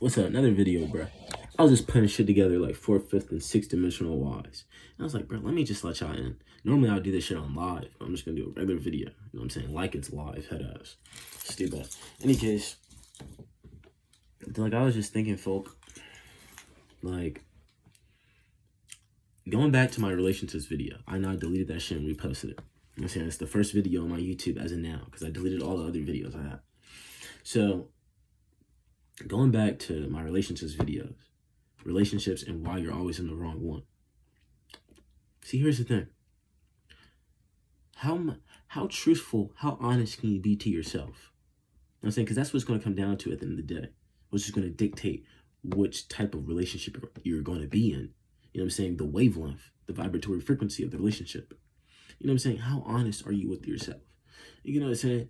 what's up? Another video, bro. I was just putting shit together like fourth, fifth, and sixth dimensional wise. And I was like, bro, let me just let y'all in. Normally I'll do this shit on live. I'm just gonna do a regular video. You know what I'm saying? Like it's live, head ass. Stupid. Any case, like I was just thinking, folk, like going back to my relationships video. I know I deleted that shit and reposted it. You know what I'm saying? It's the first video on my YouTube as of now because I deleted all the other videos I had. So going back to my relationships videos, relationships and why you're always in the wrong one. See, here's the thing. How truthful, how honest can you be to yourself? You know what I'm saying? Because that's what's going to come down to at the end of the day. Which is going to dictate which type of relationship you're going to be in. You know what I'm saying? The wavelength, the vibratory frequency of the relationship. You know what I'm saying? How honest are you with yourself? You know what I'm saying?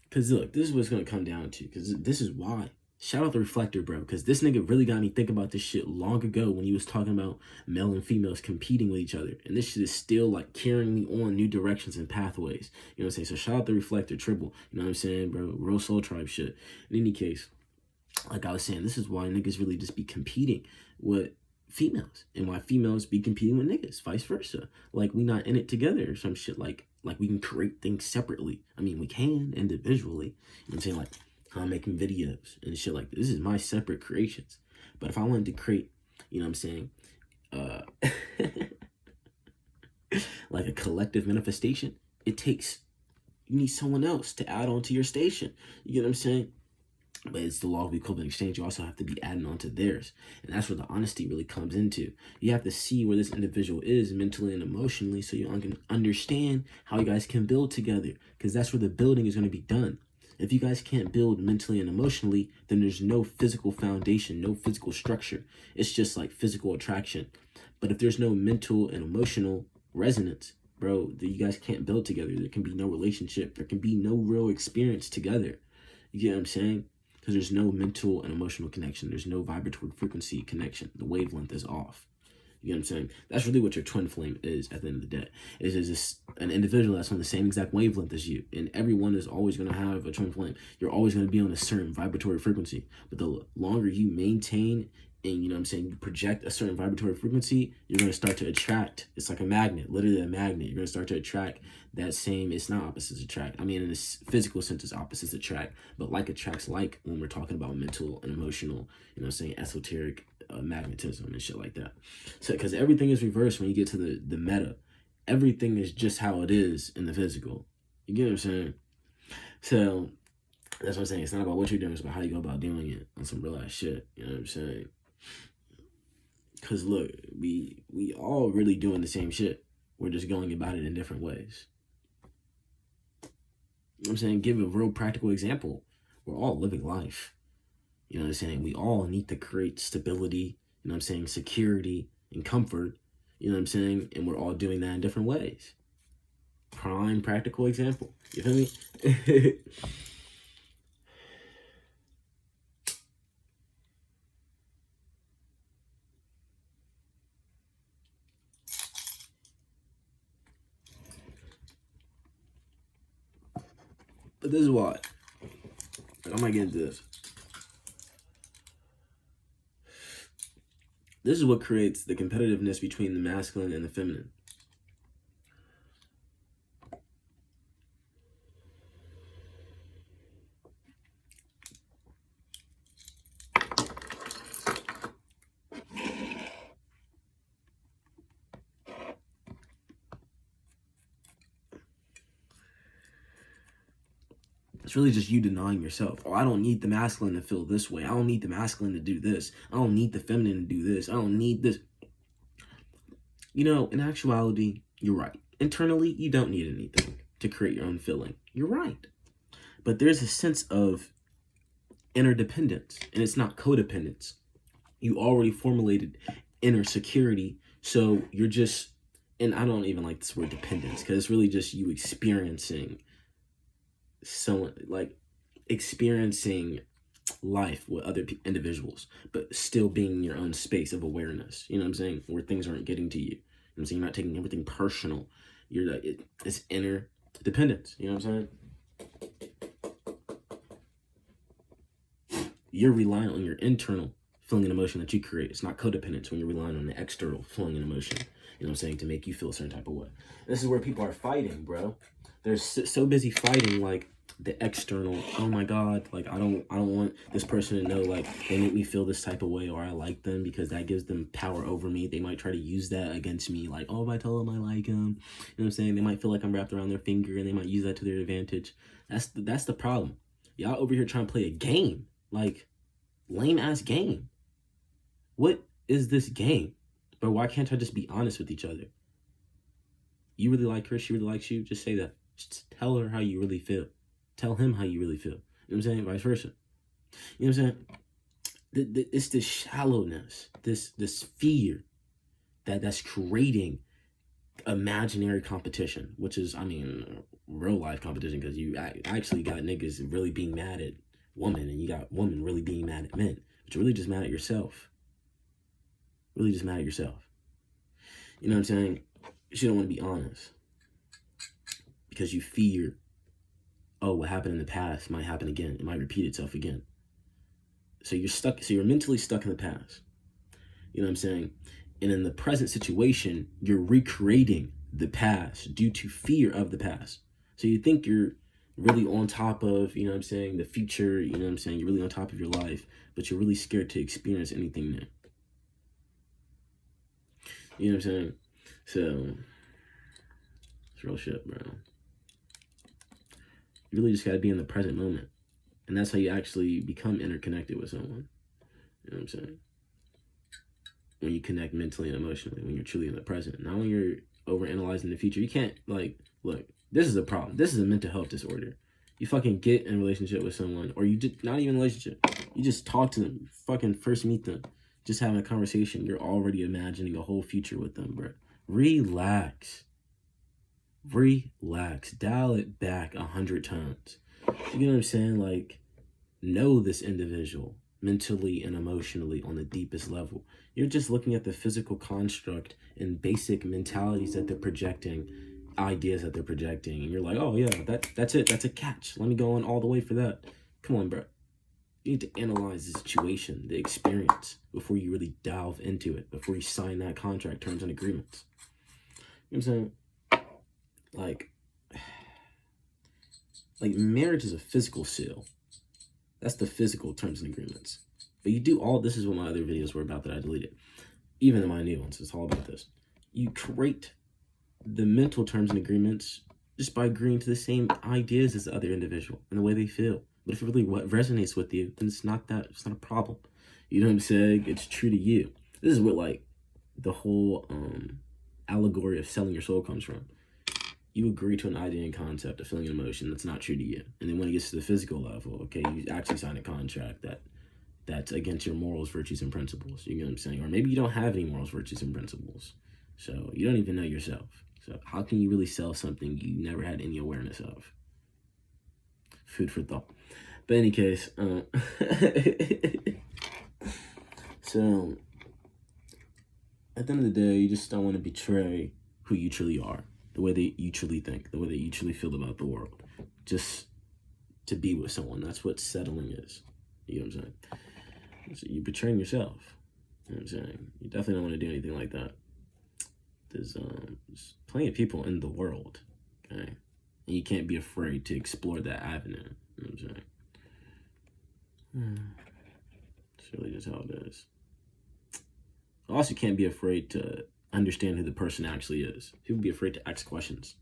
Because look, this is what's going to come down to. Because this is why. Shout out the reflector, bro. Because this nigga really got me thinking about this shit long ago when he was talking about male and females competing with each other. And this shit is still like carrying me on new directions and pathways. You know what I'm saying? So shout out the reflector, triple. You know what I'm saying, bro? Real soul tribe shit. In any case, like I was saying, this is why niggas really just be competing with females. And why females be competing with niggas. Vice versa. Like we not in it together or some shit. Like we can create things separately. I mean, we can individually. You know what I'm saying? Like, I'm making videos and shit like this. This is my separate creations. But if I wanted to create, you know what I'm saying, like a collective manifestation, you need someone else to add on to your station. You get what I'm saying? But it's the law of equivalent exchange. You also have to be adding on to theirs. And that's where the honesty really comes into. You have to see where this individual is mentally and emotionally so you can understand how you guys can build together. Because that's where the building is going to be done. If you guys can't build mentally and emotionally, then there's no physical foundation, no physical structure. It's just like physical attraction. But if there's no mental and emotional resonance, bro, then you guys can't build together. There can be no relationship. There can be no real experience together. You get what I'm saying? Because there's no mental and emotional connection. There's no vibratory frequency connection. The wavelength is off. You know what I'm saying? That's really what your twin flame is at the end of the day. It is just an individual that's on the same exact wavelength as you. And everyone is always going to have a twin flame. You're always going to be on a certain vibratory frequency. But the longer you maintain and, you know what I'm saying, you project a certain vibratory frequency, you're going to start to attract. It's like a magnet, literally a magnet. You're going to start to attract that same, it's not opposites attract. I mean, in this physical sense, it's opposites attract. But like attracts like when we're talking about mental and emotional, you know what I'm saying, esoteric magnetism and shit like that. So because everything is reversed when you get to the meta. Everything is just how it is in the physical. You get what I'm saying? So that's what I'm saying. It's not about what you're doing, it's about how you go about doing it on some real ass shit. You know what I'm saying? Because look, we all really doing the same shit. We're just going about it in different ways. You know what I'm saying? Give a real practical example. We're all living life. You know what I'm saying? We all need to create stability, you know what I'm saying, security and comfort, you know what I'm saying? And we're all doing that in different ways. Prime practical example. You feel me? But this is why. I might get into this. This is what creates the competitiveness between the masculine and the feminine. It's really just you denying yourself. Oh, I don't need the masculine to feel this way. I don't need the masculine to do this. I don't need the feminine to do this. I don't need this. You know, in actuality, you're right. Internally, you don't need anything to create your own feeling. You're right. But there's a sense of interdependence, and it's not codependence. You already formulated inner security, so you're just, and I don't even like this word dependence, because it's really just you experiencing experiencing life with other individuals, but still being in your own space of awareness. You know what I'm saying? Where things aren't getting to you. You know what I'm saying? You're not taking everything personal. You're like, it's inner dependence. You know what I'm saying? You're relying on your internal feeling and emotion that you create. It's not codependence when you're relying on the external feeling and emotion, you know what I'm saying, to make you feel a certain type of way. This is where people are fighting, bro. They're so busy fighting, like, the external. Oh my God, like, I don't want this person to know, like, they make me feel this type of way, or I like them, because that gives them power over me. They might try to use that against me, like, oh, if I tell them I like them, you know what I'm saying, they might feel like I'm wrapped around their finger, and they might use that to their advantage. That's the problem. Y'all over here trying to play a game, like, lame ass game. What is this game? But why can't I just be honest with each other? You really like her, she really likes you, just say that. Just tell her how you really feel. Tell him how you really feel. You know what I'm saying? Vice versa. You know what I'm saying? It's this shallowness, this fear that's creating imaginary competition, which is, I mean, real life competition, because you actually got niggas really being mad at women, and you got women really being mad at men, but you're really just mad at yourself. Really just mad at yourself. You know what I'm saying? You don't want to be honest because you fear, oh, what happened in the past might happen again. It might repeat itself again. So you're stuck. So you're mentally stuck in the past. You know what I'm saying? And in the present situation, you're recreating the past due to fear of the past. So you think you're really on top of, you know what I'm saying, the future, you know what I'm saying? You're really on top of your life, but you're really scared to experience anything new. You know what I'm saying? So, it's real shit, bro. You really just gotta be in the present moment. And that's how you actually become interconnected with someone. You know what I'm saying? When you connect mentally and emotionally, when you're truly in the present. Not when you're overanalyzing the future. You can't, like, look, this is a problem. This is a mental health disorder. You fucking get in a relationship with someone, or you just, not even a relationship, you just talk to them, you fucking first meet them, just having a conversation, you're already imagining a whole future with them, bro. Relax. Relax. Dial it back 100 times. You know what I'm saying? Like, know this individual mentally and emotionally on the deepest level. You're just looking at the physical construct and basic mentalities that they're projecting, ideas that they're projecting, and you're like, oh yeah, that's it, that's a catch. Let me go on all the way for that. Come on, bro. You need to analyze the situation, the experience, before you really delve into it, before you sign that contract, terms and agreements. You know what I'm saying? Like marriage is a physical seal. That's the physical terms and agreements. But you do all, this is what my other videos were about that I deleted. Even in my new ones, it's all about this. You create the mental terms and agreements just by agreeing to the same ideas as the other individual and the way they feel. But if it really what resonates with you, then it's not a problem. You know what I'm saying? It's true to you. This is what, like, the whole allegory of selling your soul comes from. You agree to an idea and concept, a feeling and emotion that's not true to you. And then when it gets to the physical level, okay, you actually sign a contract that's against your morals, virtues, and principles. You know what I'm saying? Or maybe you don't have any morals, virtues, and principles. So you don't even know yourself. So how can you really sell something you never had any awareness of? Food for thought. But in any case, so at the end of the day, you just don't want to betray who you truly are, the way that you truly think, the way that you truly feel about the world. Just to be with someone. That's what settling is. You know what I'm saying? So you're betraying yourself. You know what I'm saying? You definitely don't want to do anything like that. There's plenty of people in the world, okay? And you can't be afraid to explore that avenue. You know what I'm saying? It's really just how it is. Also, you can't be afraid to understand who the person actually is. People be afraid to ask questions.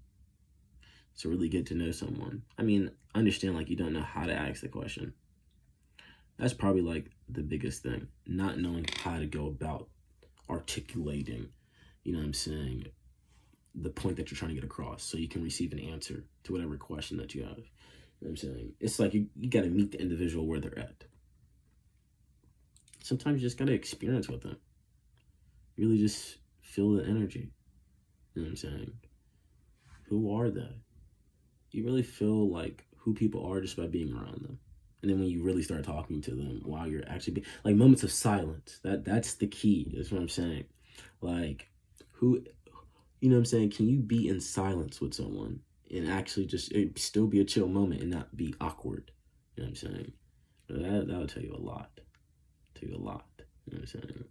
So really get to know someone. I mean, understand, like, you don't know how to ask the question. That's probably, like, the biggest thing. Not knowing how to go about articulating, you know what I'm saying, the point that you're trying to get across so you can receive an answer to whatever question that you have. You know what I'm saying? It's like you got to meet the individual where they're at. Sometimes you just got to experience with them. Really just feel the energy. You know what I'm saying? Who are they? You really feel like who people are just by being around them. And then when you really start talking to them while you're actually like moments of silence, that's the key. That's what I'm saying. Like, who, you know what I'm saying? Can you be in silence with someone and actually just it still be a chill moment and not be awkward? You know what I'm saying? That'll tell you a lot. Tell you a lot. You know what I'm saying?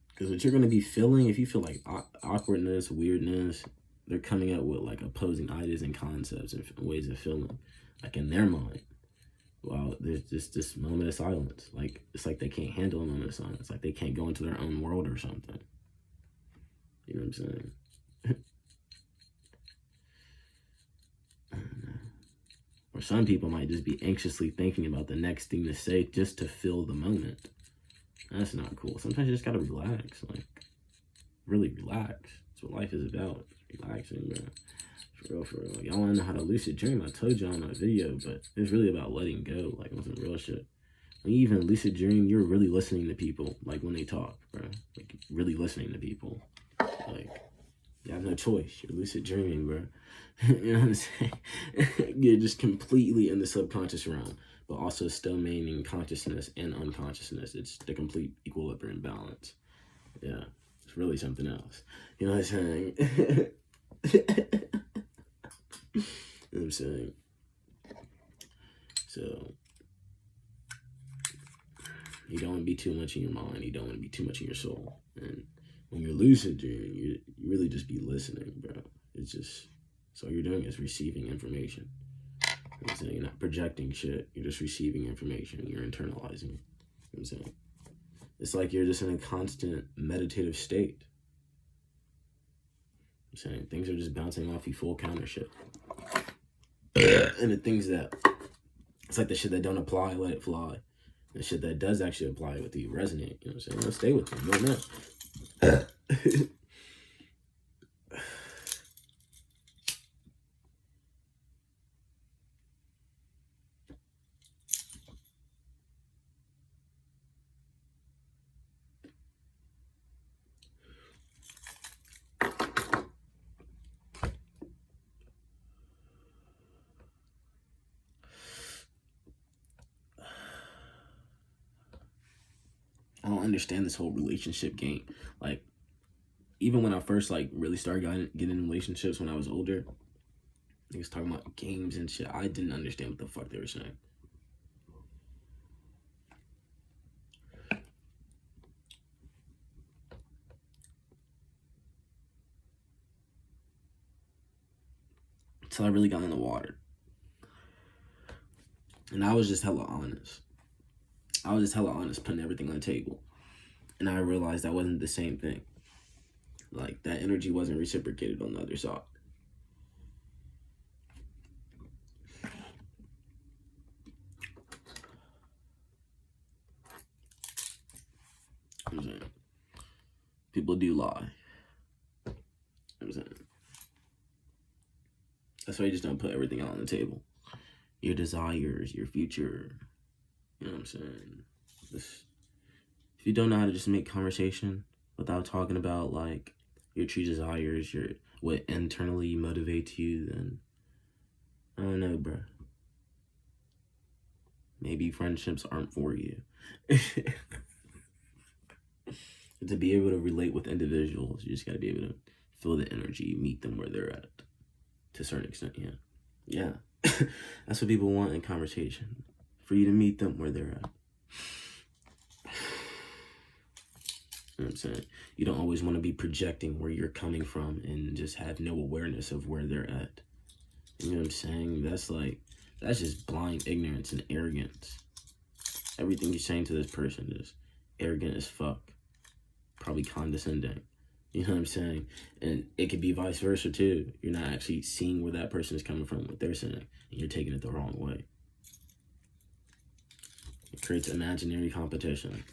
Because what you're going to be feeling, if you feel like awkwardness, weirdness, they're coming up with like opposing ideas and concepts and ways of feeling, like in their mind. Wow, there's just this moment of silence. Like, it's like they can't handle a moment of silence. Like they can't go into their own world or something. You know what I'm saying? Or some people might just be anxiously thinking about the next thing to say just to fill the moment. That's not cool. Sometimes you just gotta relax. Like, really relax. That's what life is about. Relaxing, bro. For real. Y'all wanna know how to lucid dream? I told y'all in my video, but it's really about letting go. Like, on some real shit. When you even lucid dream, you're really listening to people. Like, when they talk, bro. Like, really listening to people. Like, you have no choice. You're lucid dreaming, bro. You know what I'm saying? You're just completely in the subconscious realm, but also still maintaining consciousness and unconsciousness. It's the complete equilibrium balance. Yeah, it's really something else. You know what I'm saying? You know what I'm saying? So, you don't want to be too much in your mind. You don't want to be too much in your soul. And when you're lucid dreaming, you really just be listening, bro. It's just, so all you're doing is receiving information. So you're not projecting shit. You're just receiving information. You're internalizing. You know what I'm saying? It's like you're just in a constant meditative state. I'm saying things are just bouncing off you full counter shit. And the things that, it's like the shit that don't apply, let it fly. The shit that does actually apply with you, resonate. You know what I'm saying? Let's stay with them. You don't know. I don't understand this whole relationship game. Like, even when I first like really started getting in relationships when I was older, they was talking about games and shit. I didn't understand what the fuck they were saying. Until I really got in the water. And I was just hella honest. Putting everything on the table. And I realized that wasn't the same thing. Like, that energy wasn't reciprocated on the other side. I'm saying, people do lie. I'm saying, that's why you just don't put everything out on the table. Your desires, your future. You know what I'm saying? If you don't know how to just make conversation without talking about like your true desires, what internally motivates you, then I don't know, bro. Maybe friendships aren't for you. To be able to relate with individuals, you just gotta be able to feel the energy, meet them where they're at. To a certain extent, yeah. Yeah. That's what people want in conversation. For you to meet them where they're at. You know what I'm saying? You don't always want to be projecting where you're coming from and just have no awareness of where they're at. You know what I'm saying? That's just blind ignorance and arrogance. Everything you're saying to this person is arrogant as fuck. Probably condescending. You know what I'm saying? And it could be vice versa too. You're not actually seeing where that person is coming from, what they're saying, and you're taking it the wrong way. It creates imaginary competition.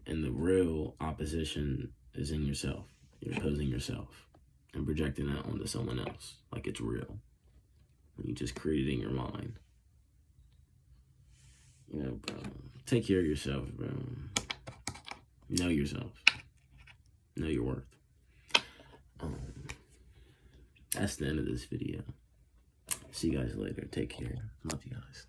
And the real opposition is in yourself. You're opposing yourself and projecting that onto someone else like it's real. And you just create it in your mind. You know, bro. Take care of yourself, bro. Know yourself. Know your worth. That's the end of this video. See you guys later. Take care. Love you guys.